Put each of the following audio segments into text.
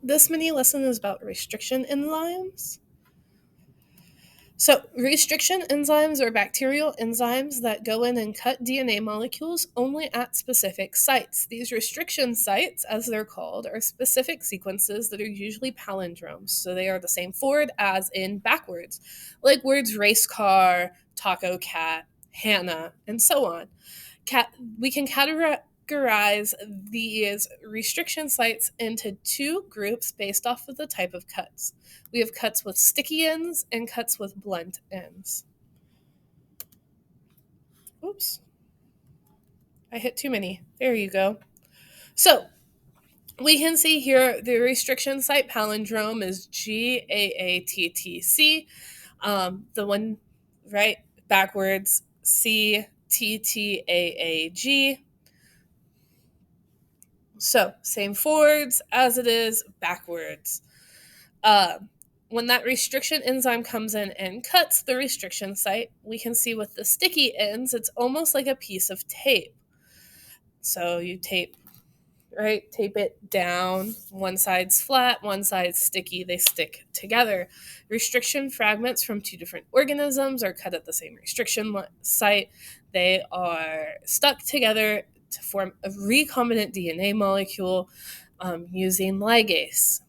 This mini lesson is about restriction enzymes. So, restriction enzymes are bacterial enzymes that go in and cut DNA molecules only at specific sites. These restriction sites, as they're called, are specific sequences that are usually palindromes. So, they are the same forward as in backwards, like words race car, taco cat, Hannah, and so on. We can categorize these restriction sites into two groups based off of the type of cuts. We have cuts with sticky ends and cuts with blunt ends. Oops, I hit too many. There you go. So we can see here the restriction site palindrome is GAATTC. The one right backwards, CTTAAG. So, same forwards as it is backwards. Uh, when that restriction enzyme comes in and cuts the restriction site, we can see with the sticky ends, it's almost like a piece of tape. So you tape, right? Tape it down. One side's flat, one side's sticky. They stick together. Restriction fragments from two different organisms are cut at the same restriction site. They are stuck together to form a recombinant DNA molecule using ligase.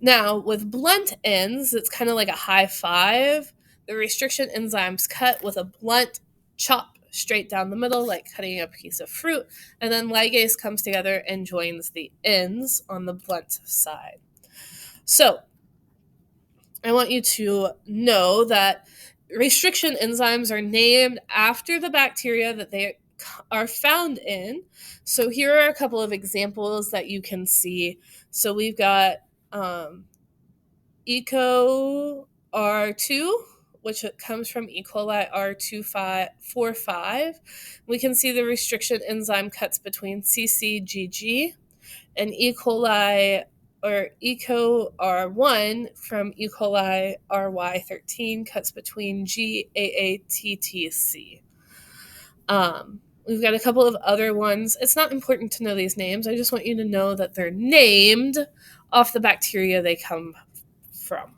Now, with blunt ends, it's kind of like a high five. The restriction enzymes cut with a blunt chop straight down the middle, like cutting a piece of fruit, and then ligase comes together and joins the ends on the blunt side. So, I want you to know that restriction enzymes are named after the bacteria that they are found in. So, here are a couple of examples that you can see. So, we've got Eco R2, which comes from E. coli R245. We can see the restriction enzyme cuts between CCGG, and E. coli or Eco R1 from E. coli RY13 cuts between GAATTC. We've got a couple of other ones. It's not important to know these names. I just want you to know that they're named off the bacteria they come from.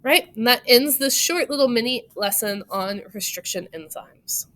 Right? And that ends this short little mini lesson on restriction enzymes.